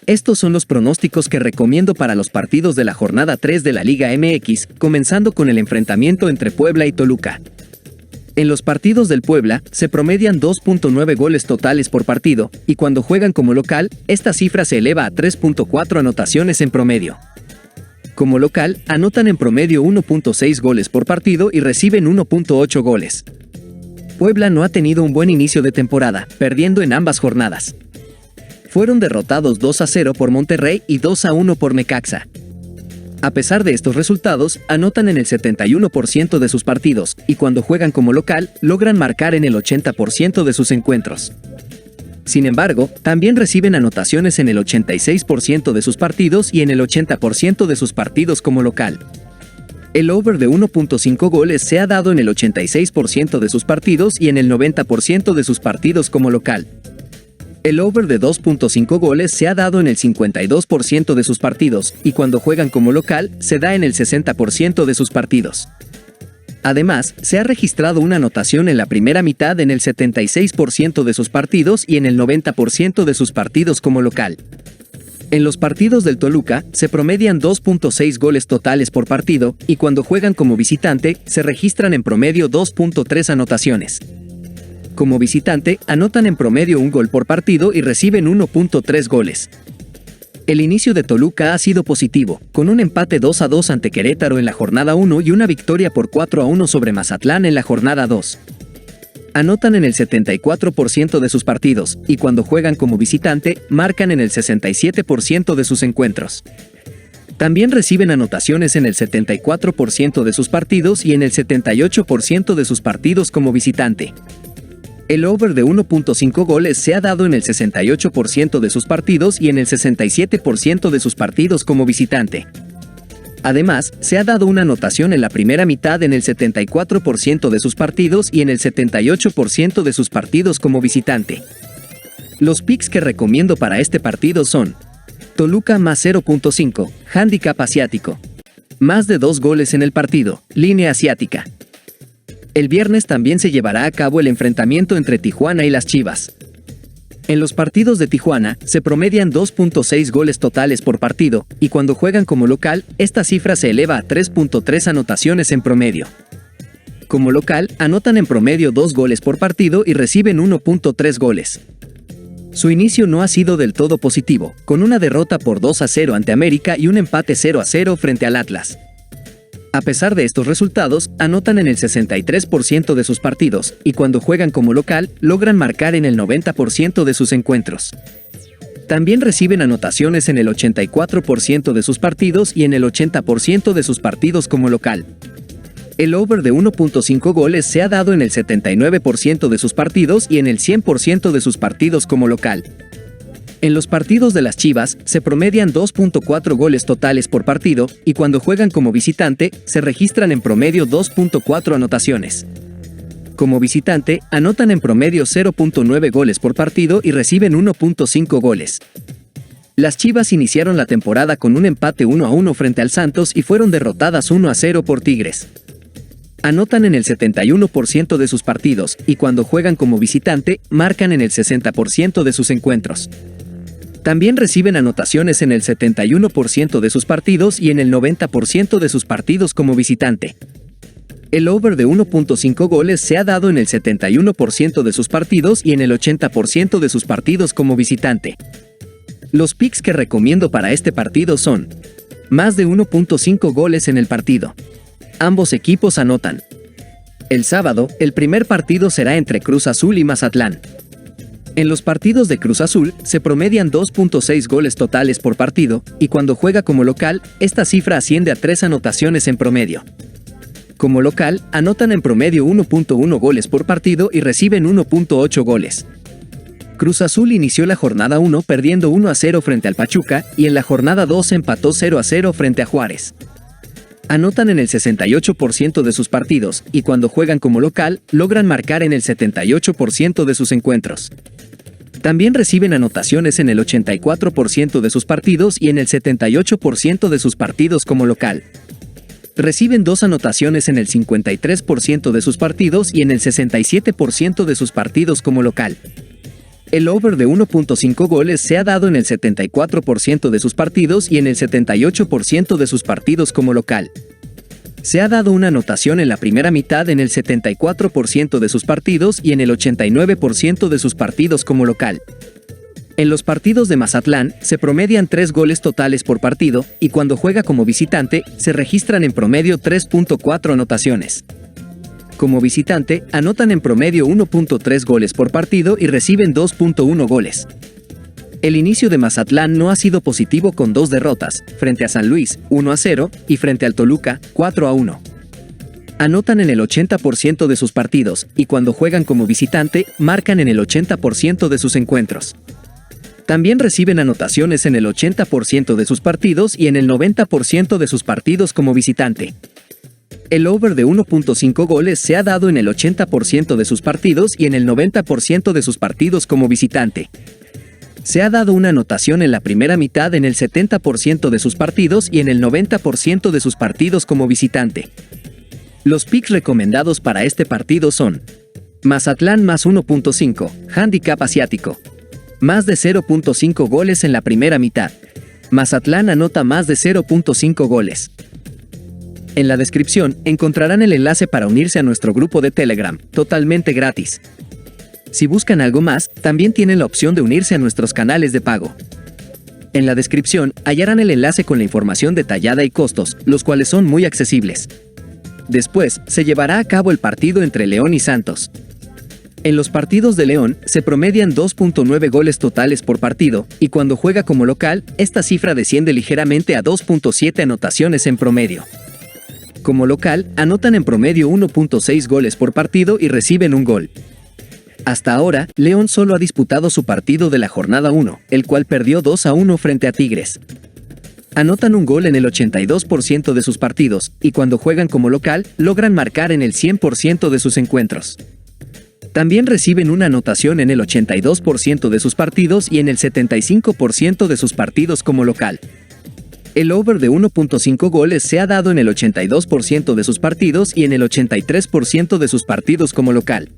Estos son los pronósticos que recomiendo para los partidos de la jornada 3 de la Liga MX, comenzando con el enfrentamiento entre Puebla y Toluca. En los partidos del Puebla, se promedian 2.9 goles totales por partido, y cuando juegan como local, esta cifra se eleva a 3.4 anotaciones en promedio. Como local, anotan en promedio 1.6 goles por partido y reciben 1.8 goles. Puebla no ha tenido un buen inicio de temporada, perdiendo en ambas jornadas. Fueron derrotados 2-0 por Monterrey y 2-1 por Necaxa. A pesar de estos resultados, anotan en el 71% de sus partidos, y cuando juegan como local, logran marcar en el 80% de sus encuentros. Sin embargo, también reciben anotaciones en el 86% de sus partidos y en el 80% de sus partidos como local. El over de 1.5 goles se ha dado en el 86% de sus partidos y en el 90% de sus partidos como local. El over de 2.5 goles se ha dado en el 52% de sus partidos, y cuando juegan como local, se da en el 60% de sus partidos. Además, se ha registrado una anotación en la primera mitad en el 76% de sus partidos y en el 90% de sus partidos como local. En los partidos del Toluca, se promedian 2.6 goles totales por partido, y cuando juegan como visitante, se registran en promedio 2.3 anotaciones. Como visitante, anotan en promedio un gol por partido y reciben 1.3 goles. El inicio de Toluca ha sido positivo, con un empate 2-2 ante Querétaro en la jornada 1 y una victoria por 4-1 sobre Mazatlán en la jornada 2. Anotan en el 74% de sus partidos, y cuando juegan como visitante, marcan en el 67% de sus encuentros. También reciben anotaciones en el 74% de sus partidos y en el 78% de sus partidos como visitante. El over de 1.5 goles se ha dado en el 68% de sus partidos y en el 67% de sus partidos como visitante. Además, se ha dado una anotación en la primera mitad en el 74% de sus partidos y en el 78% de sus partidos como visitante. Los picks que recomiendo para este partido son: Toluca más 0.5, handicap asiático. Más de 2 goles en el partido, línea asiática. El viernes también se llevará a cabo el enfrentamiento entre Tijuana y las Chivas. En los partidos de Tijuana, se promedian 2.6 goles totales por partido, y cuando juegan como local, esta cifra se eleva a 3.3 anotaciones en promedio. Como local, anotan en promedio 2 goles por partido y reciben 1.3 goles. Su inicio no ha sido del todo positivo, con una derrota por 2-0 ante América y un empate 0-0 frente al Atlas. A pesar de estos resultados, anotan en el 63% de sus partidos, y cuando juegan como local, logran marcar en el 90% de sus encuentros. También reciben anotaciones en el 84% de sus partidos y en el 80% de sus partidos como local. El over de 1.5 goles se ha dado en el 79% de sus partidos y en el 100% de sus partidos como local. En los partidos de las Chivas, se promedian 2.4 goles totales por partido, y cuando juegan como visitante, se registran en promedio 2.4 anotaciones. Como visitante, anotan en promedio 0.9 goles por partido y reciben 1.5 goles. Las Chivas iniciaron la temporada con un empate 1-1 frente al Santos y fueron derrotadas 1-0 por Tigres. Anotan en el 71% de sus partidos, y cuando juegan como visitante, marcan en el 60% de sus encuentros. También reciben anotaciones en el 71% de sus partidos y en el 90% de sus partidos como visitante. El over de 1.5 goles se ha dado en el 71% de sus partidos y en el 80% de sus partidos como visitante. Los picks que recomiendo para este partido son: más de 1.5 goles en el partido. Ambos equipos anotan. El sábado, el primer partido será entre Cruz Azul y Mazatlán. En los partidos de Cruz Azul, se promedian 2.6 goles totales por partido, y cuando juega como local, esta cifra asciende a 3 anotaciones en promedio. Como local, anotan en promedio 1.1 goles por partido y reciben 1.8 goles. Cruz Azul inició la jornada 1 perdiendo 1-0 frente al Pachuca, y en la jornada 2 empató 0-0 frente a Juárez. Anotan en el 68% de sus partidos, y cuando juegan como local, logran marcar en el 78% de sus encuentros. También reciben anotaciones en el 84% de sus partidos y en el 78% de sus partidos como local. Reciben 2 anotaciones en el 53% de sus partidos y en el 67% de sus partidos como local. El over de 1.5 goles se ha dado en el 74% de sus partidos y en el 78% de sus partidos como local. Se ha dado una anotación en la primera mitad en el 74% de sus partidos y en el 89% de sus partidos como local. En los partidos de Mazatlán, se promedian 3 goles totales por partido, y cuando juega como visitante, se registran en promedio 3.4 anotaciones. Como visitante, anotan en promedio 1.3 goles por partido y reciben 2.1 goles. El inicio de Mazatlán no ha sido positivo con 2 derrotas, frente a San Luis, 1-0, y frente al Toluca, 4-1. Anotan en el 80% de sus partidos, y cuando juegan como visitante, marcan en el 80% de sus encuentros. También reciben anotaciones en el 80% de sus partidos y en el 90% de sus partidos como visitante. El over de 1.5 goles se ha dado en el 80% de sus partidos y en el 90% de sus partidos como visitante. Se ha dado una anotación en la primera mitad en el 70% de sus partidos y en el 90% de sus partidos como visitante. Los picks recomendados para este partido son: Mazatlán más 1.5, handicap asiático. Más de 0.5 goles en la primera mitad. Mazatlán anota más de 0.5 goles. En la descripción encontrarán el enlace para unirse a nuestro grupo de Telegram, totalmente gratis. Si buscan algo más, también tienen la opción de unirse a nuestros canales de pago. En la descripción hallarán el enlace con la información detallada y costos, los cuales son muy accesibles. Después, se llevará a cabo el partido entre León y Santos. En los partidos de León, se promedian 2.9 goles totales por partido, y cuando juega como local, esta cifra desciende ligeramente a 2.7 anotaciones en promedio. Como local, anotan en promedio 1.6 goles por partido y reciben un gol. Hasta ahora, León solo ha disputado su partido de la jornada 1, el cual perdió 2-1 frente a Tigres. Anotan un gol en el 82% de sus partidos, y cuando juegan como local, logran marcar en el 100% de sus encuentros. También reciben una anotación en el 82% de sus partidos y en el 75% de sus partidos como local. El over de 1.5 goles se ha dado en el 82% de sus partidos y en el 83% de sus partidos como local.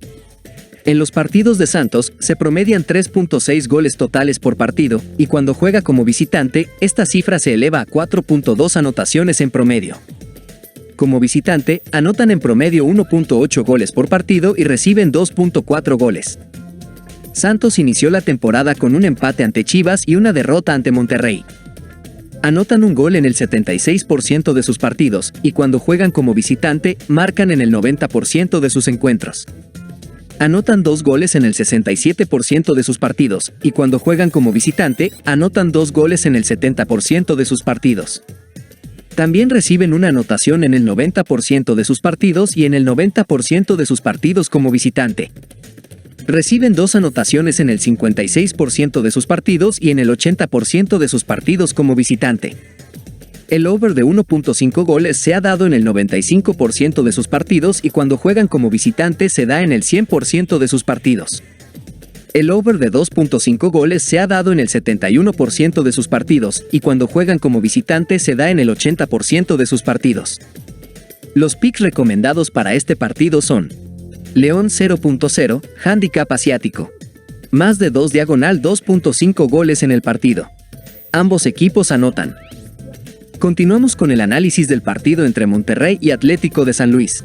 En los partidos de Santos, se promedian 3.6 goles totales por partido, y cuando juega como visitante, esta cifra se eleva a 4.2 anotaciones en promedio. Como visitante, anotan en promedio 1.8 goles por partido y reciben 2.4 goles. Santos inició la temporada con un empate ante Chivas y una derrota ante Monterrey. Anotan un gol en el 76% de sus partidos, y cuando juegan como visitante, marcan en el 90% de sus encuentros. Anotan 2 goles en el 67% de sus partidos, y cuando juegan como visitante, anotan 2 goles en el 70% de sus partidos. También reciben una anotación en el 90% de sus partidos y en el 90% de sus partidos como visitante. Reciben 2 anotaciones en el 56% de sus partidos y en el 80% de sus partidos como visitante. El over de 1.5 goles se ha dado en el 95% de sus partidos y cuando juegan como visitante se da en el 100% de sus partidos. El over de 2.5 goles se ha dado en el 71% de sus partidos y cuando juegan como visitante se da en el 80% de sus partidos. Los picks recomendados para este partido son: León 0.0, handicap asiático. Más de 2/2.5 goles en el partido. Ambos equipos anotan. Continuamos con el análisis del partido entre Monterrey y Atlético de San Luis.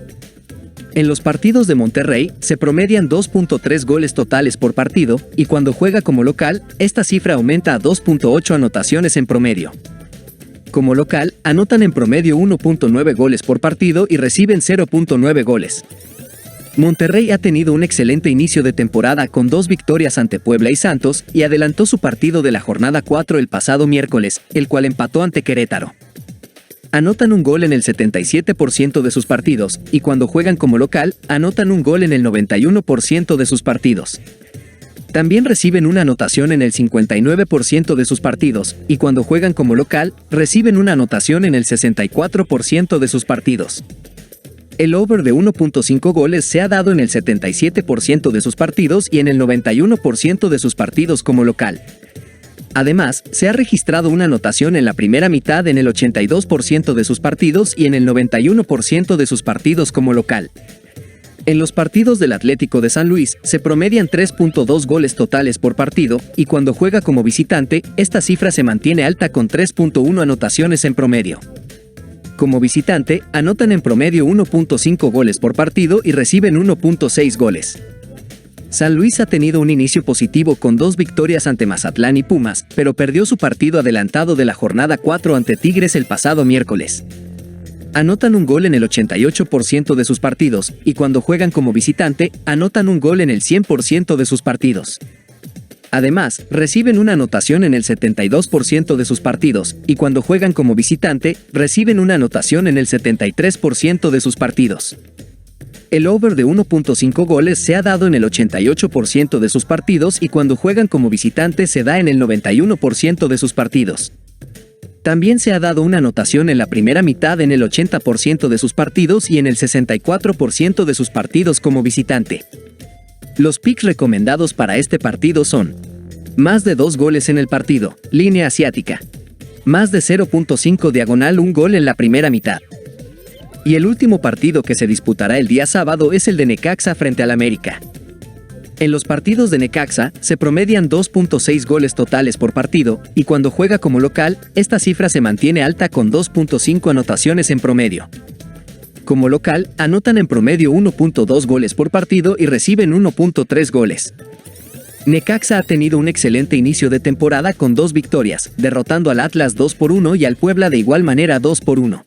En los partidos de Monterrey, se promedian 2.3 goles totales por partido, y cuando juega como local, esta cifra aumenta a 2.8 anotaciones en promedio. Como local, anotan en promedio 1.9 goles por partido y reciben 0.9 goles. Monterrey ha tenido un excelente inicio de temporada con 2 victorias ante Puebla y Santos, y adelantó su partido de la jornada 4 el pasado miércoles, el cual empató ante Querétaro. Anotan un gol en el 77% de sus partidos, y cuando juegan como local, anotan un gol en el 91% de sus partidos. También reciben una anotación en el 59% de sus partidos, y cuando juegan como local, reciben una anotación en el 64% de sus partidos. El over de 1.5 goles se ha dado en el 77% de sus partidos y en el 91% de sus partidos como local. Además, se ha registrado una anotación en la primera mitad en el 82% de sus partidos y en el 91% de sus partidos como local. En los partidos del Atlético de San Luis, se promedian 3.2 goles totales por partido, y cuando juega como visitante, esta cifra se mantiene alta con 3.1 anotaciones en promedio. Como visitante, anotan en promedio 1.5 goles por partido y reciben 1.6 goles. San Luis ha tenido un inicio positivo con 2 victorias ante Mazatlán y Pumas, pero perdió su partido adelantado de la jornada 4 ante Tigres el pasado miércoles. Anotan un gol en el 88% de sus partidos, y cuando juegan como visitante, anotan un gol en el 100% de sus partidos. Además, reciben una anotación en el 72% de sus partidos, y cuando juegan como visitante, reciben una anotación en el 73% de sus partidos. El over de 1.5 goles se ha dado en el 88% de sus partidos y cuando juegan como visitante se da en el 91% de sus partidos. También se ha dado una anotación en la primera mitad en el 80% de sus partidos y en el 64% de sus partidos como visitante. Los picks recomendados para este partido son: más de 2 goles en el partido, línea asiática. Más de 0.5 diagonal un gol en la primera mitad. Y el último partido que se disputará el día sábado es el de Necaxa frente al América. En los partidos de Necaxa, se promedian 2.6 goles totales por partido, y cuando juega como local, esta cifra se mantiene alta con 2.5 anotaciones en promedio. Como local, anotan en promedio 1.2 goles por partido y reciben 1.3 goles. Necaxa ha tenido un excelente inicio de temporada con 2 victorias, derrotando al Atlas 2-1 y al Puebla de igual manera 2-1.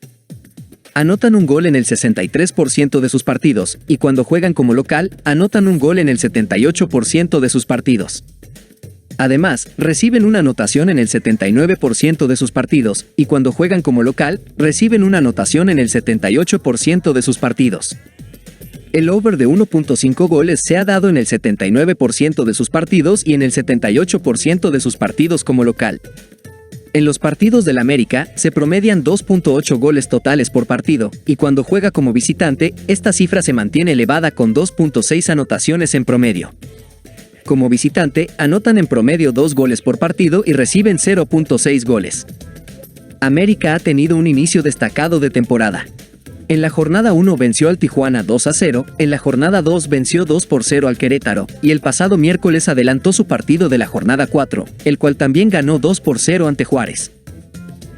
Anotan un gol en el 63% de sus partidos, y cuando juegan como local, anotan un gol en el 78% de sus partidos. Además, reciben una anotación en el 79% de sus partidos, y cuando juegan como local, reciben una anotación en el 78% de sus partidos. El over de 1.5 goles se ha dado en el 79% de sus partidos y en el 78% de sus partidos como local. En los partidos del América, se promedian 2.8 goles totales por partido, y cuando juega como visitante, esta cifra se mantiene elevada con 2.6 anotaciones en promedio. Como visitante, anotan en promedio 2 goles por partido y reciben 0.6 goles. América ha tenido un inicio destacado de temporada. En la jornada 1 venció al Tijuana 2-0, en la jornada 2 venció 2-0 al Querétaro, y el pasado miércoles adelantó su partido de la jornada 4, el cual también ganó 2-0 ante Juárez.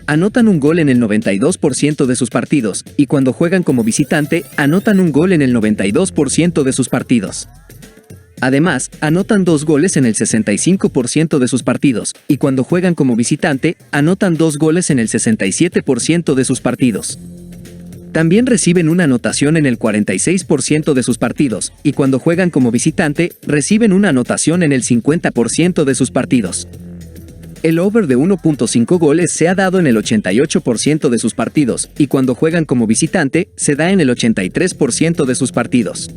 Anotan un gol en el 92% de sus partidos, y cuando juegan como visitante, anotan un gol en el 92% de sus partidos. Además, anotan 2 goles en el 65% de sus partidos, y cuando juegan como visitante, anotan 2 goles en el 67% de sus partidos. También reciben una anotación en el 46% de sus partidos, y cuando juegan como visitante, reciben una anotación en el 50% de sus partidos. El over de 1.5 goles se ha dado en el 88% de sus partidos, y cuando juegan como visitante, se da en el 83% de sus partidos.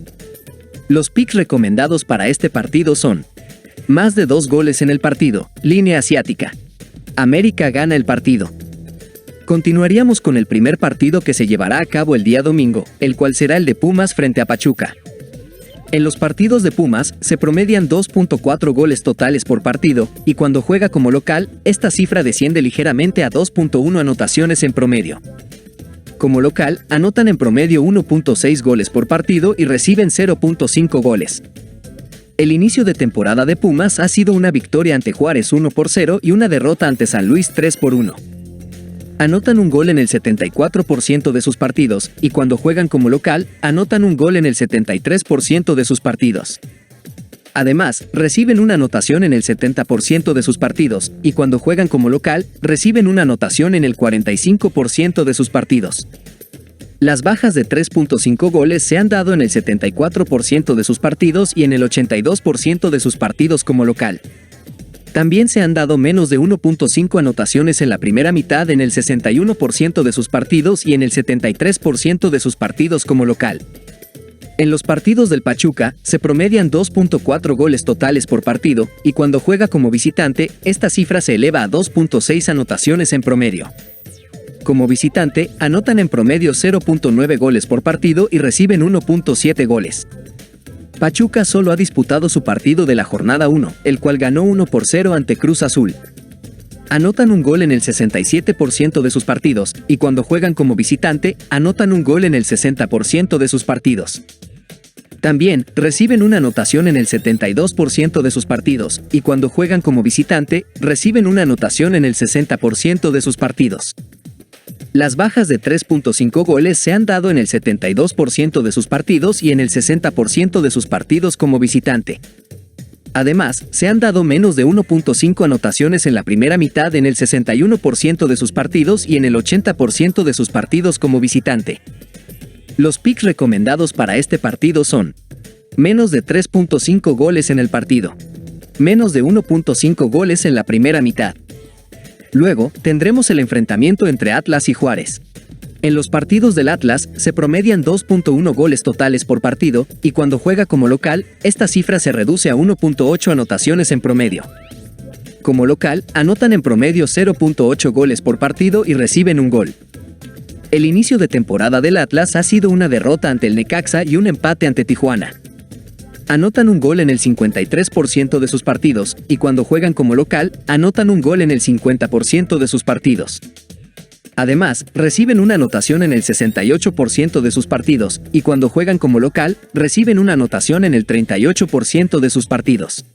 Los picks recomendados para este partido son: más de 2 goles en el partido, línea asiática. América gana el partido. Continuaríamos con el primer partido que se llevará a cabo el día domingo, el cual será el de Pumas frente a Pachuca. En los partidos de Pumas, se promedian 2.4 goles totales por partido, y cuando juega como local, esta cifra desciende ligeramente a 2.1 anotaciones en promedio. Como local, anotan en promedio 1.6 goles por partido y reciben 0.5 goles. El inicio de temporada de Pumas ha sido una victoria ante Juárez 1-0 y una derrota ante San Luis 3-1. Anotan un gol en el 74% de sus partidos, y cuando juegan como local, anotan un gol en el 73% de sus partidos. Además, reciben una anotación en el 70% de sus partidos, y cuando juegan como local, reciben una anotación en el 45% de sus partidos. Las bajas de 3.5 goles se han dado en el 74% de sus partidos y en el 82% de sus partidos como local. También se han dado menos de 1.5 anotaciones en la primera mitad en el 61% de sus partidos y en el 73% de sus partidos como local. En los partidos del Pachuca, se promedian 2.4 goles totales por partido, y cuando juega como visitante, esta cifra se eleva a 2.6 anotaciones en promedio. Como visitante, anotan en promedio 0.9 goles por partido y reciben 1.7 goles. Pachuca solo ha disputado su partido de la jornada 1, el cual ganó 1-0 ante Cruz Azul. Anotan un gol en el 67% de sus partidos, y cuando juegan como visitante, anotan un gol en el 60% de sus partidos. También reciben una anotación en el 72% de sus partidos, y cuando juegan como visitante, reciben una anotación en el 60% de sus partidos. Las bajas de 3.5 goles se han dado en el 72% de sus partidos y en el 60% de sus partidos como visitante. Además, se han dado menos de 1.5 anotaciones en la primera mitad en el 61% de sus partidos y en el 80% de sus partidos como visitante. Los picks recomendados para este partido son: menos de 3.5 goles en el partido, menos de 1.5 goles en la primera mitad. Luego, tendremos el enfrentamiento entre Atlas y Juárez. En los partidos del Atlas, se promedian 2.1 goles totales por partido, y cuando juega como local, esta cifra se reduce a 1.8 anotaciones en promedio. Como local, anotan en promedio 0.8 goles por partido y reciben un gol. El inicio de temporada del Atlas ha sido una derrota ante el Necaxa y un empate ante Tijuana. Anotan un gol en el 53% de sus partidos, y cuando juegan como local, anotan un gol en el 50% de sus partidos. Además, reciben una anotación en el 68% de sus partidos, y cuando juegan como local, reciben una anotación en el 38% de sus partidos.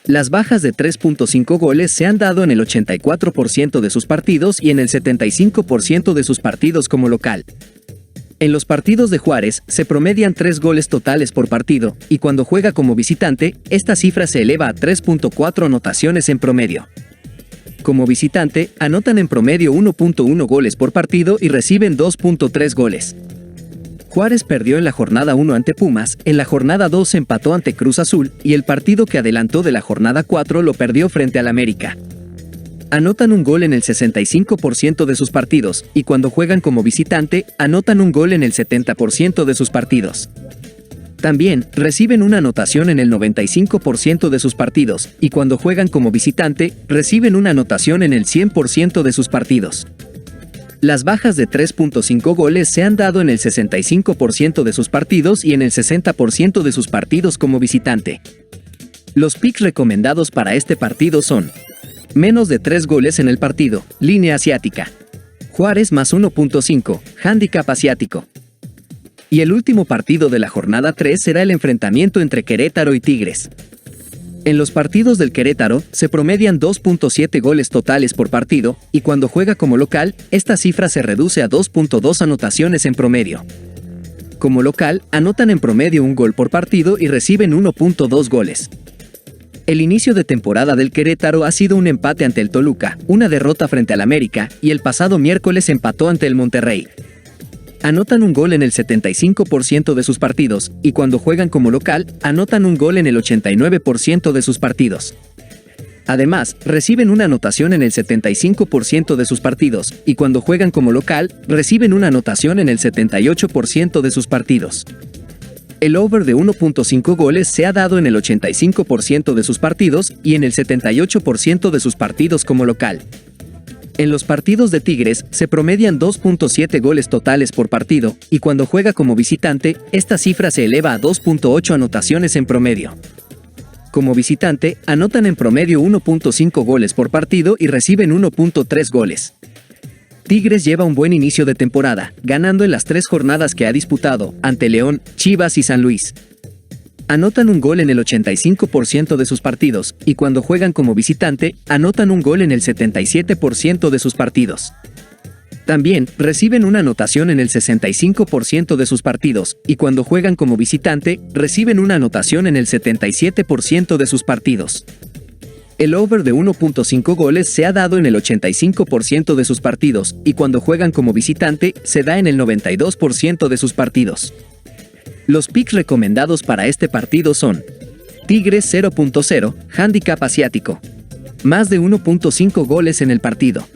Las bajas de 3.5 goles se han dado en el 84% de sus partidos y en el 75% de sus partidos como local. En los partidos de Juárez, se promedian 3 goles totales por partido, y cuando juega como visitante, esta cifra se eleva a 3.4 anotaciones en promedio. Como visitante, anotan en promedio 1.1 goles por partido y reciben 2.3 goles. Juárez perdió en la jornada 1 ante Pumas, en la jornada 2 empató ante Cruz Azul, y el partido que adelantó de la jornada 4 lo perdió frente al América. Anotan un gol en el 65% de sus partidos, y cuando juegan como visitante, anotan un gol en el 70% de sus partidos. También, reciben una anotación en el 95% de sus partidos, y cuando juegan como visitante, reciben una anotación en el 100% de sus partidos. Las bajas de 3.5 goles se han dado en el 65% de sus partidos y en el 60% de sus partidos como visitante. Los picks recomendados para este partido son: menos de 3 goles en el partido, línea asiática. Juárez más 1.5, handicap asiático. Y el último partido de la jornada 3 será el enfrentamiento entre Querétaro y Tigres. En los partidos del Querétaro, se promedian 2.7 goles totales por partido, y cuando juega como local, esta cifra se reduce a 2.2 anotaciones en promedio. Como local, anotan en promedio un gol por partido y reciben 1.2 goles. El inicio de temporada del Querétaro ha sido un empate ante el Toluca, una derrota frente al América, y el pasado miércoles empató ante el Monterrey. Anotan un gol en el 75% de sus partidos, y cuando juegan como local, anotan un gol en el 89% de sus partidos. Además, reciben una anotación en el 75% de sus partidos, y cuando juegan como local, reciben una anotación en el 78% de sus partidos. El over de 1.5 goles se ha dado en el 85% de sus partidos y en el 78% de sus partidos como local. En los partidos de Tigres, se promedian 2.7 goles totales por partido, y cuando juega como visitante, esta cifra se eleva a 2.8 anotaciones en promedio. Como visitante, anotan en promedio 1.5 goles por partido y reciben 1.3 goles. Tigres lleva un buen inicio de temporada, ganando en las 3 jornadas que ha disputado, ante León, Chivas y San Luis. Anotan un gol en el 85% de sus partidos, y cuando juegan como visitante, anotan un gol en el 77% de sus partidos. También, reciben una anotación en el 65% de sus partidos, y cuando juegan como visitante, reciben una anotación en el 77% de sus partidos. El over de 1.5 goles se ha dado en el 85% de sus partidos, y cuando juegan como visitante, se da en el 92% de sus partidos. Los picks recomendados para este partido son: Tigres 0.0, handicap asiático. Más de 1.5 goles en el partido.